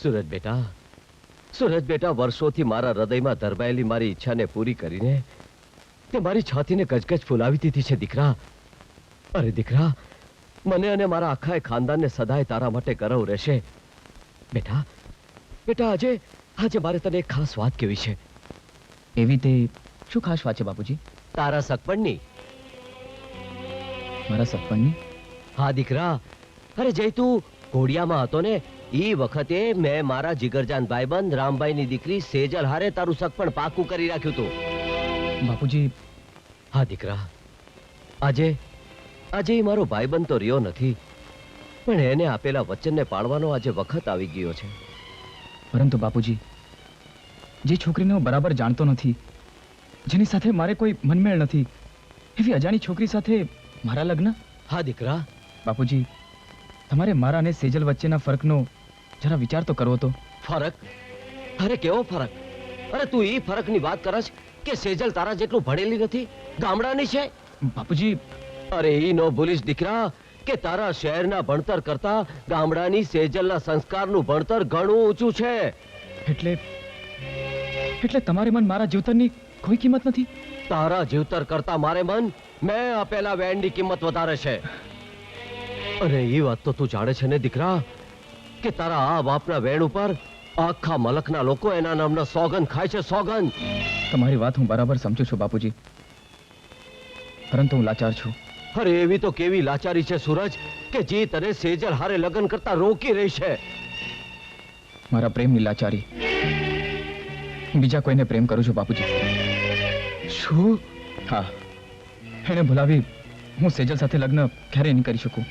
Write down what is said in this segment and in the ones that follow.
सूरज बेटा वर्षोथी मारा हृदयमां धरबाયેલી મારી ઈચ્છાને પૂરી કરીને તે મારી છાતીને ગજગજ ફૂલાવી દીધી છે દીકરા. અરે દીકરા, મને અને મારા આખા ખાનદાનને સદાય તારા માટે ગૌરવ રહેશે. બેટા આજે મારે તને એક ખાસ વાત કહેવી છે. એવી તે શું ખાસ વાત છે બાપુજી? તારા સગપણની. મારા સગપણની? હા દીકરા, અરે જય તું ઘોડિયામાં હતો ને એ વખતે મેં મારા જીગરજાન ભાઈબંધ રામભાઈની દીકરી સેજલ હારે તારું સગપણ પાકું કરી રાખ્યું હતું. બાપુજી. હા દીકરા, આજે ઈ મારો ભાઈબંધ તો રહ્યો નથી, પણ એને આપેલા વચનને પાળવાનો આજે વખત આવી ગયો છે. પરંતુ બાપુજી, જે છોકરીને હું બરાબર જાણતો નથી, જેની સાથે મારે કોઈ મનમેળ નથી, એવી અજાણી છોકરી સાથે મારા લગ્ન? હા દીકરા. બાપુજી, તમારે મારા અને સેજલ વચ્ચેના ફરકનો જરા વિચાર તો કરવો તો. ફરક? અરે કેવો ફરક? અરે તું એ ફરકની વાત કરસ કે સેજલ તારા જેટલું ભણેલી નથી, ગામડાની છે. બાપુજી, અરે ઈ નો ભૂલીશ દીકરા કે તારા શહેરના ભણતર કરતા ગામડાની સેજલના સંસ્કારનું ભણતર ઘણું ઊંચું છે. એટલે તમારે મન મારા જીવતરની કોઈ કિંમત નથી? તારા જીવતર કરતા મારે મન મેં આપેલા વેણની કિંમત વધારે છે. અરે એ વાત તો તું જાણે છે ને દીકરા કે તારા આ બાપના વેણ ઉપર આખા મલકના લોકો એના નામના સોગંદ ખાય છે, સોગંદ. તમારી વાત હું બરાબર સમજુ છું બાપુજી, પરંતુ હું લાચાર છું. અરે એવી તો કેવી લાચારી છે સૂરજ કે જે તને સેજલ હારે લગ્ન કરતા રોકી રહી છે. મારા પ્રેમની લાચારી. બીજા કોઈને પ્રેમ કરું છું બાપુજી. શું? હા, એને ભૂલાવી હું સેજલ સાથે લગ્ન ક્યારેય નહીં કરી શકું.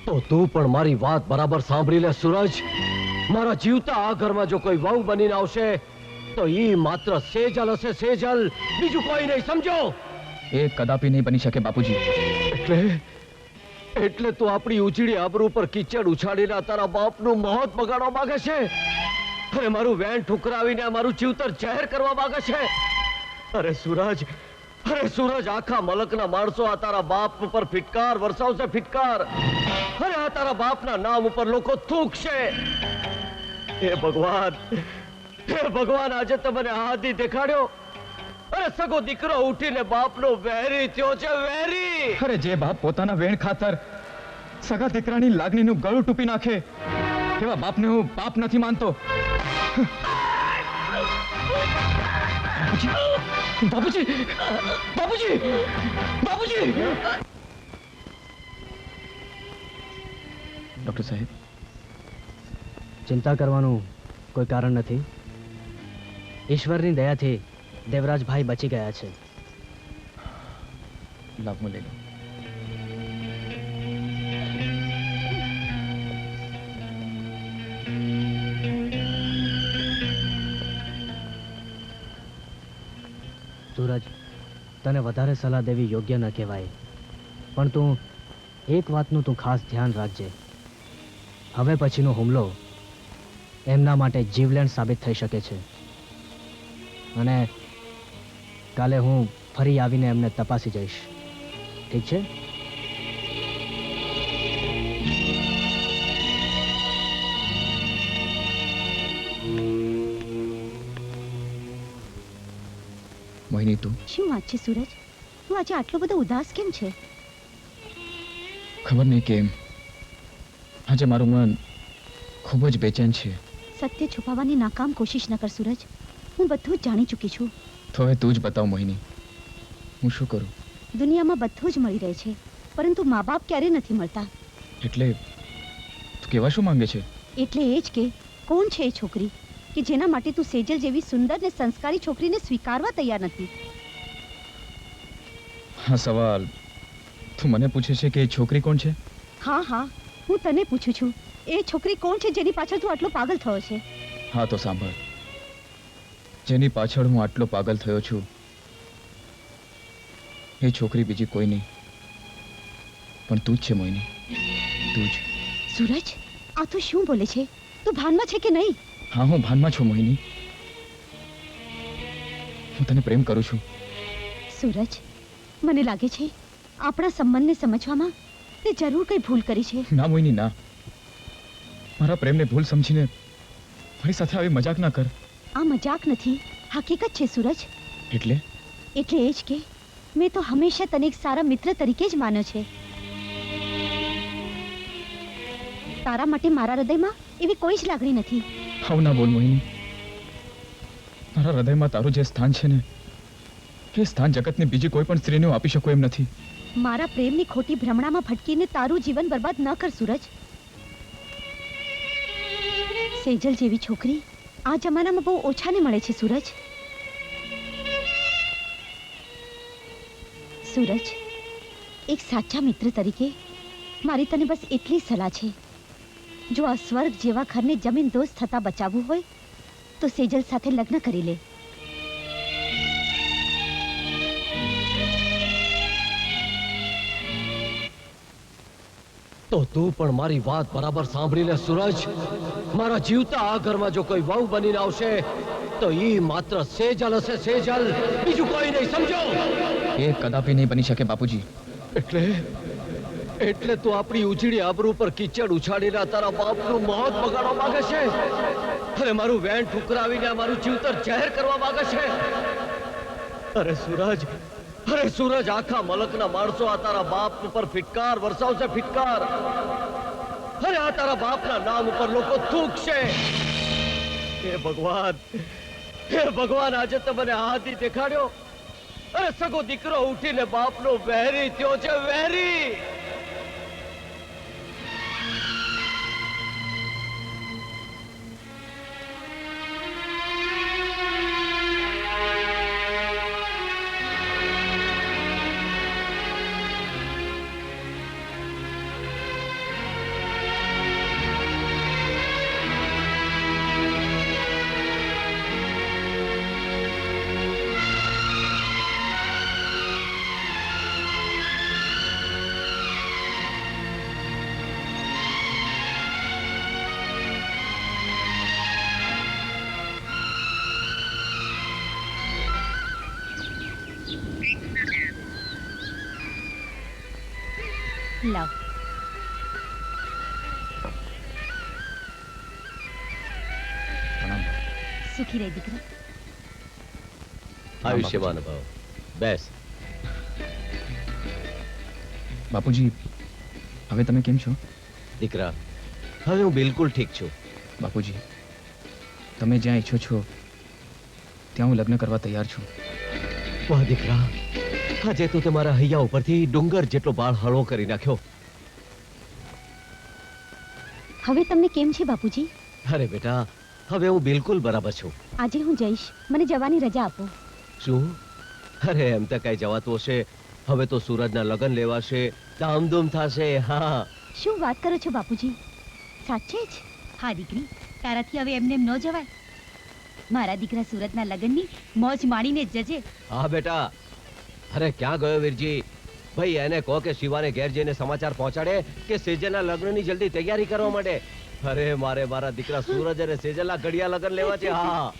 તો તું પણ મારી વાત બરાબર સાંભળી લે સૂરજ. મારા જીવતા આ ઘરમાં જો કોઈ વહુ બનીને આવશે તો ઈ માત્ર સેજલ હશે, સેજલ, બીજું કોઈ નહીં, સમજો? એ કદાપી નહીં બની શકે બાપુજી. એટલે તું આપણી ઉજળી આબરૂ પર કીચડ ઉછાળીને તારા બાપનું મોત બગાડવા માંગે છે? અરે મારું વેણ ઠુકરાવીને મારું જીવતર જાહેર કરવા માંગે છે? અરે સૂરજ, આખા મલકના માણસો આ તારા બાપ ઉપર ફિટકાર વરસાવશે, ફિટકાર. અરે આ તારા બાપના નામ ઉપર લોકો થૂકશે. હે ભગવાન, આજે તમને હાથી દેખાડ્યો. અરે સગો દીકરો ઉઠીને બાપનો વેરી થયો છે, વેરી. અરે જે બાપ પોતાના વેણ ખાતર સગા દીકરાની લાગણીનું ગળું ટૂપી નાખે એવા બાપને હું બાપ નથી માનતો. બાપુજી, બાપુજી, બાપુજી. ડોક્ટર સાહેબ, ચિંતા કરવાનું કોઈ કારણ નથી. ઈશ્વરની દયાથી દેવરાજભાઈ બચી ગયા છે. લાભ લઈ લો. સૂરજ, તને વધારે સલાહ દેવી યોગ્ય ન કહેવાય, પણ તું એક વાતનું તું ખાસ ધ્યાન રાખજે. હવે પછીનો હુમલો એમના માટે જીવલેણ સાબિત થઈ શકે છે, અને કાલે હું ફરી આવીને એમને તપાસી જઈશ. ઠીક છે? મોહિની, તું શું વાત છે સૂરજ? તું આજે આટલો બધો ઉદાસ કેમ છે? ખબર નહીં કેમ આજે મારું મન ખૂબ જ બેચેન છે. સત્ય છુપાવવાની નાકામ કોશિશ ન કર સૂરજ. હું બધું જ જાણી ચૂકી છું. તો હવે તું જ બતાવ મોહિની, હું શું કરું? દુનિયામાં બધું જ મળી રહે છે, પરંતુ મા બાપ ક્યારે નથી મળતા. એટલે તું કેવા શું માંગે છે? એટલે એ જ કે કોણ છે એ છોકરી કે જેના માટે તું સેજલ જેવી સુંદર ને સંસ્કારી છોકરીને સ્વીકારવા તૈયાર નથી? હા સવાલ તું મને પૂછે છે કે એ છોકરી કોણ છે? હા, હું તને પૂછું છું, એ છોકરી કોણ છે જેની પાછળ તું આટલો પાગલ થયો છે? હા તો સાંભળ, જેની પાછળ હું આટલો પાગલ થયો છું એ છોકરી બીજી કોઈ નહીં પણ તું જ છે મોહિની, તું જ. સૂરજ, આ તું શું બોલે છે? તું ભાનમાં છે કે નહીં? હા, હું ભાનમાં છું મોહિની. હું તને પ્રેમ કરું છું. સૂરજ, મને લાગે છે આપણા સંબંધને સમજવામાં તે જરૂર કઈ ભૂલ કરી છે. ના મોહિની, ના. મારા પ્રેમને ભૂલ સમજીને મારી સાથે આવી મજાક ના કર. આ મજાક નથી, હકીકત છે સૂરજ. એટલે એટલે એ જ કે મેં તો હંમેશા તને એક સારા મિત્ર તરીકે જ માન્યો છે. તારા માટે મારા હૃદયમાં એવી કોઈ જ લાગણી નથી. આવું ના બોલ મોહિની. મારા હૃદયમાં તારું જે સ્થાન છે ને, એ સ્થાન જગતની બીજી કોઈ પણ સ્ત્રીને હું આપી શકું એમ નથી. મારા પ્રેમની ખોટી ભ્રમણામાં ભટકીને તારું જીવન બરબાદ ન કર સૂરજ. સેજલ જેવી છોકરી આ જમાનામાં બહુ ઓછાને મળે છે સૂરજ. સૂરજ, એક સાચા મિત્ર તરીકે મારી તને બસ એટલી સલાહ છે, જો આ સ્વર્ગ જેવા ઘરને જમીન દોસ્ત થતા બચાવવું હોય તો સેજલ સાથે લગ્ન કરી લે. તો તું પણ મારી વાત બરાબર સાંભળી લે સૂરજ. મારા જીવતા આ ઘરમાં જો કોઈ વહુ બનીને આવશે તો ઈ માત્ર સેજલ હશે, સેજલ, બીજું કોઈ નહીં, સમજો? એ કદાપી નહીં બની શકે બાપુજી. એટલે તું આપણી ઉજળી આબરૂ પર કીચડ ઉછાળીને તારા બાપનું મોત બગાડવા માંગે છે અને મારું વેણ ઠુકરાવીને મારું જીવતર જાહેર કરવા માંગે છે. અરે સૂરજ, આખા મલકના માણસો આ તારા બાપ ઉપર ફિટકાર વરસાવશે, ફિટકાર. અરે આ તારા બાપના નામ ઉપર લોકો થૂકશે. હે ભગવાન, આજે તો મને હાથી દેખાડ્યો. અરે સગો દીકરો ઉઠીને બાપનો વહેરી થયો છે, વહેરી. લાવ. સુખી રહે દીકરા. આયુષ્યમાન ભાવ. બેસ. બાપુજી, હવે તમે કેમ છો? દીકરા, હવે હું બિલકુલ ઠીક છું. બાપુજી, તમે જ્યાં ઈચ્છો છો ત્યાં હું લગ્ન કરવા તૈયાર છું. વાહ દીકરા, આજે તું તમારા હૈયા ઉપરથી ડુંગર જેટલો બાળ હળવો કરી નાખ્યો. હવે તમને કેમ છે બાપુજી? અરે બેટા, હવે હું બિલકુલ બરાબર છું. આજે હું જઈશ, મને જવાની રજા આપો. શું? અરે એમ તો કઈ જવાતું હશે. હવે તો સૂરજના લગ્ન લેવાશે, ધામધૂમ થશે. હા. શું વાત કરો છો બાપુજી? સાચે જ? હા દીકરી, તારાથી હવે એમને એમ ન જવાય. મારા દીકરા સુરતના લગ્નની મોજ માણીને જ જજે. હા બેટા. અરે ક્યાં ગયો વીરજી? ભાઈ એને કહો કે શિવાને ઘેર જઈને સમાચાર પહોંચાડે કે સેજલના લગ્નની જલ્દી તૈયારી કરવા માટે. અરે મારા દીકરા સૂરજ અને સેજલના ઘડિયા લગ્ન લેવા છે. હા.